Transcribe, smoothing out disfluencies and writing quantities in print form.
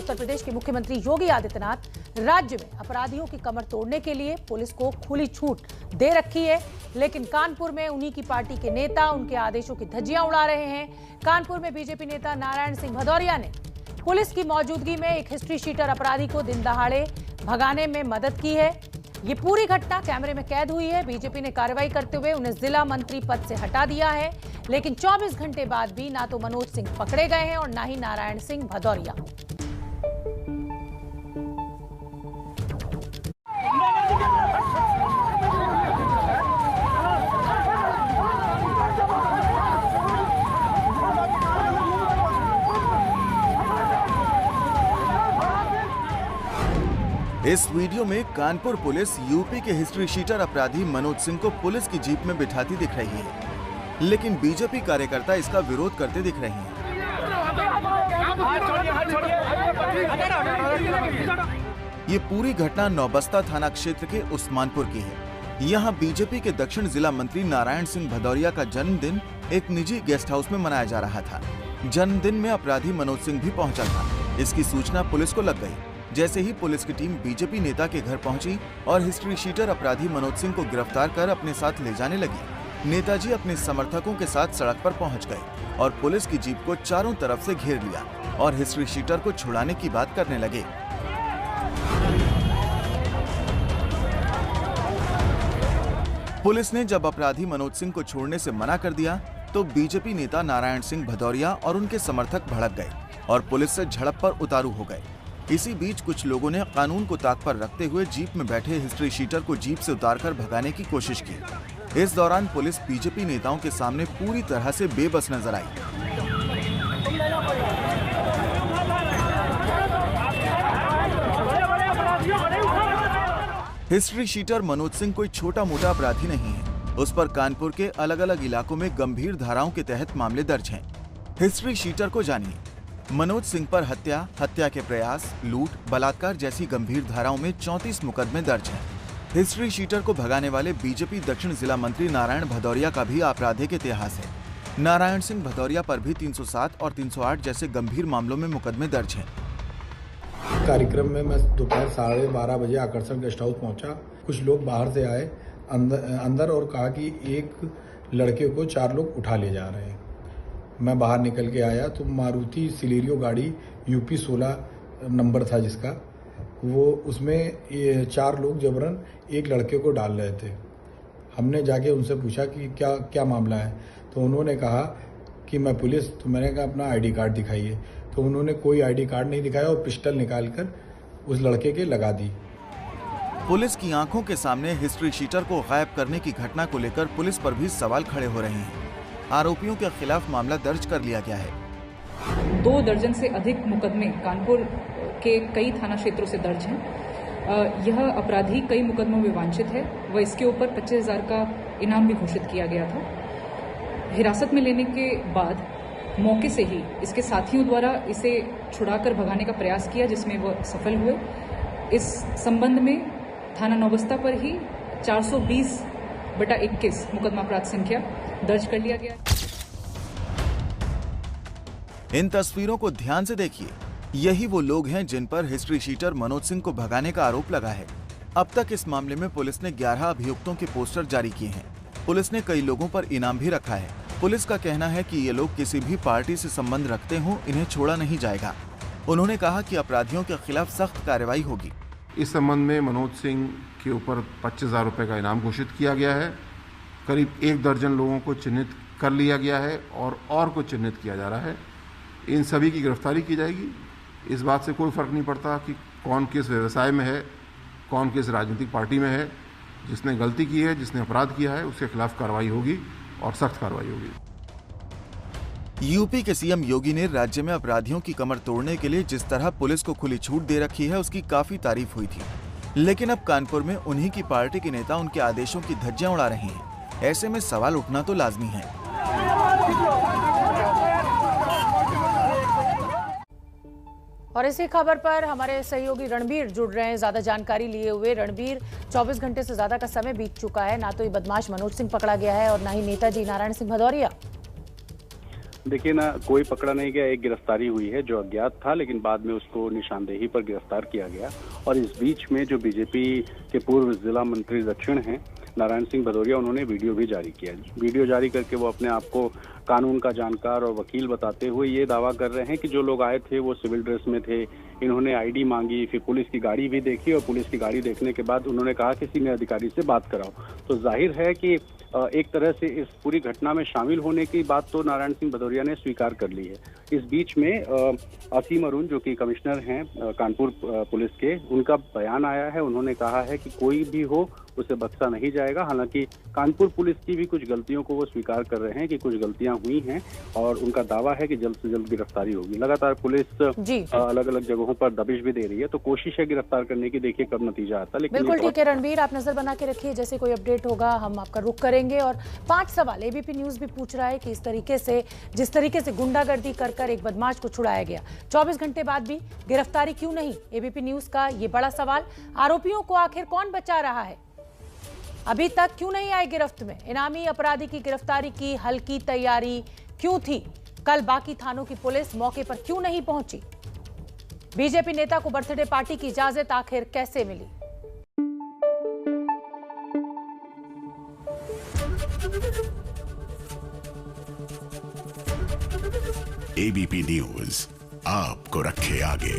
उत्तर प्रदेश के मुख्यमंत्री योगी आदित्यनाथ राज्य में अपराधियों की कमर तोड़ने के लिए पुलिस को खुली छूट दे रखी है, लेकिन कानपुर में उन्हीं की पार्टी के नेता उनके आदेशों की धज्जियां उड़ा रहे हैं। कानपुर में बीजेपी नेता नारायण सिंह भदौरिया ने पुलिस की मौजूदगी में एक हिस्ट्री शीटर अपराधी को दिन दहाड़े भगाने में मदद की है। ये पूरी घटना कैमरे में कैद हुई है। बीजेपी ने कार्रवाई करते हुए उन्हें जिला मंत्री पद से हटा दिया है, लेकिन 24 घंटे बाद भी ना तो मनोज सिंह पकड़े गए हैं और ना ही नारायण सिंह भदौरिया। इस वीडियो में कानपुर पुलिस यूपी के हिस्ट्री शीटर अपराधी मनोज सिंह को पुलिस की जीप में बिठाती दिख रही है, लेकिन बीजेपी कार्यकर्ता इसका विरोध करते दिख रहे हैं। ये पूरी घटना नौबस्ता थाना क्षेत्र के उस्मानपुर की है। यहाँ बीजेपी के दक्षिण जिला मंत्री नारायण सिंह भदौरिया का जन्मदिन एक निजी गेस्ट हाउस में मनाया जा रहा था। जन्मदिन में अपराधी मनोज सिंह भी पहुंचा था। इसकी सूचना पुलिस को लग गई। जैसे ही पुलिस की टीम बीजेपी नेता के घर पहुंची और हिस्ट्री शीटर अपराधी मनोज सिंह को गिरफ्तार कर अपने साथ ले जाने लगी, नेताजी अपने समर्थकों के साथ सड़क पर पहुंच गए और पुलिस की जीप को चारों तरफ से घेर लिया और हिस्ट्री शीटर को छुड़ाने की बात करने लगे। पुलिस ने जब अपराधी मनोज सिंह को छोड़ने से मना कर दिया तो बीजेपी नेता नारायण सिंह भदौरिया और उनके समर्थक भड़क गए और पुलिस से झड़प पर उतारू हो गए। इसी बीच कुछ लोगों ने कानून को ताक पर रखते हुए जीप में बैठे हिस्ट्री शीटर को जीप से उतारकर भगाने की कोशिश की। इस दौरान पुलिस बीजेपी नेताओं के सामने पूरी तरह से बेबस नजर आई। हिस्ट्री शीटर मनोज सिंह कोई छोटा मोटा अपराधी नहीं है। उस पर कानपुर के अलग अलग इलाकों में गंभीर धाराओं के तहत मामले दर्ज हैं। हिस्ट्री शीटर को जानिए। मनोज सिंह पर हत्या के प्रयास, लूट, बलात्कार जैसी गंभीर धाराओं में 34 मुकदमे दर्ज हैं। हिस्ट्री शीटर को भगाने वाले बीजेपी दक्षिण जिला मंत्री नारायण भदौरिया का भी आपराधिक इतिहास है। नारायण सिंह भदौरिया पर भी 307 और 308 जैसे गंभीर मामलों में मुकदमे दर्ज हैं। कार्यक्रम में मैं दोपहर 12:30 बजे आकर्षण गेस्ट हाउस पहुंचा। कुछ लोग बाहर से आए अंदर और कहा कि एक लड़के को 4 लोग उठा ले जा रहे हैं। मैं बाहर निकल के आया तो मारुति सिलेरियो गाड़ी यूपी 16 नंबर था जिसका, वो उसमें ये 4 लोग जबरन एक लड़के को डाल रहे थे। हमने जाके उनसे पूछा कि क्या मामला है, तो उन्होंने कहा कि मैं पुलिस। तो मैंने कहा अपना आईडी कार्ड दिखाइए, तो उन्होंने कोई आईडी कार्ड नहीं दिखाया और पिस्टल निकालकर उस लड़के के लगा दी। पुलिस की आंखों के सामने हिस्ट्री शीटर को गायब करने की घटना को लेकर पुलिस पर भी सवाल खड़े हो रहे हैं। आरोपियों के खिलाफ मामला दर्ज कर लिया गया है। 2 दर्जन से अधिक मुकदमे कानपुर के कई थाना क्षेत्रों से दर्ज हैं। यह अपराधी कई मुकदमों में वांछित है व इसके ऊपर 25,000 का इनाम भी घोषित किया गया था। हिरासत में लेने के बाद मौके से ही इसके साथियों द्वारा इसे छुड़ाकर भगाने का प्रयास किया, जिसमें वह सफल हुए। इस संबंध में थाना नौबस्ता पर ही 420/21 मुकदमा अपराध संख्या दर्ज कर लिया गया। इन तस्वीरों को ध्यान से देखिए। यही वो लोग हैं जिन पर हिस्ट्री शीटर मनोज सिंह को भगाने का आरोप लगा है। अब तक इस मामले में पुलिस ने 11 अभियुक्तों के पोस्टर जारी किए हैं। पुलिस ने कई लोगों पर इनाम भी रखा है। पुलिस का कहना है कि ये लोग किसी भी पार्टी से संबंध रखते हों, इन्हें छोड़ा नहीं जाएगा। उन्होंने कहा कि अपराधियों के खिलाफ सख्त कार्रवाई होगी। इस संबंध में मनोज सिंह के ऊपर 25,000 रुपए का इनाम घोषित किया गया है। करीब 1 दर्जन लोगों को चिन्हित कर लिया गया है और को चिन्हित किया जा रहा है। इन सभी की गिरफ्तारी की जाएगी। इस बात से कोई फर्क नहीं पड़ता कि कौन किस व्यवसाय में है, कौन किस राजनीतिक पार्टी में है। जिसने गलती की है, जिसने अपराध किया है, उसके खिलाफ कार्रवाई होगी और सख्त कार्रवाई होगी। यूपी के सीएम योगी ने राज्य में अपराधियों की कमर तोड़ने के लिए जिस तरह पुलिस को खुली छूट दे रखी है, उसकी काफी तारीफ हुई थी। लेकिन अब कानपुर में उन्हीं की पार्टी के नेता उनके आदेशों की धज्जियां उड़ा रहे हैं। ऐसे में सवाल उठना तो लाजमी है। और इसी खबर पर हमारे सहयोगी रणबीर जुड़ रहे हैं ज्यादा जानकारी लिए हुए। रणबीर, 24 घंटे से ज्यादा का समय बीत चुका है, ना तो ये बदमाश मनोज सिंह पकड़ा गया है और ना ही नेताजी नारायण सिंह भदौरिया। देखिए ना, कोई पकड़ा नहीं गया। एक गिरफ्तारी हुई है जो अज्ञात था, लेकिन बाद में उसको निशानदेही पर गिरफ्तार किया गया। और इस बीच में जो बीजेपी के पूर्व जिला मंत्री दक्षिण हैं नारायण सिंह भदौरिया, उन्होंने वीडियो भी जारी किया। वीडियो जारी करके वो अपने आप को कानून का जानकार और वकील बताते हुए ये दावा कर रहे हैं कि जो लोग आए थे वो सिविल ड्रेस में थे, इन्होंने आईडी मांगी, फिर पुलिस की गाड़ी भी देखी और पुलिस की गाड़ी देखने के बाद उन्होंने कहा कि सीनियर अधिकारी से बात कराओ। तो जाहिर है कि एक तरह से इस पूरी घटना में शामिल होने की बात तो नारायण सिंह भदौरिया ने स्वीकार कर ली है। इस बीच में असीम अरुण जो कि कमिश्नर हैं कानपुर पुलिस के, उनका बयान आया है। उन्होंने कहा है कि कोई भी हो उसे बख्शा नहीं जाएगा। हालांकि कानपुर पुलिस की भी कुछ गलतियों को वो स्वीकार कर रहे हैं कि कुछ गलतियां हुई हैं और उनका दावा है कि जल्द से जल्द गिरफ्तारी होगी। लगातार पुलिस अलग अलग जगहों पर दबिश भी दे रही है, तो कोशिश है गिरफ्तार करने की। देखिए कब नतीजा आता है। लेकिन बिल्कुल ठीक है रणवीर, आप नजर बना के रखिए, जैसे कोई अपडेट होगा हम आपका रुख करेंगे। और 5 सवाल एबीपी न्यूज भी पूछ रहा है कि जिस तरीके से गुंडागर्दी कर एक बदमाश को छुड़ाया गया, 24 घंटे बाद भी गिरफ्तारी क्यों नहीं? एबीपी न्यूज का ये बड़ा सवाल। आरोपियों को आखिर कौन बचा रहा है? अभी तक क्यों नहीं आए गिरफ्त में? इनामी अपराधी की गिरफ्तारी की हल्की तैयारी क्यों थी? कल बाकी थानों की पुलिस मौके पर क्यों नहीं पहुंची? बीजेपी नेता को बर्थडे पार्टी की इजाजत आखिर कैसे मिली? एबीपी न्यूज आपको रखे आगे।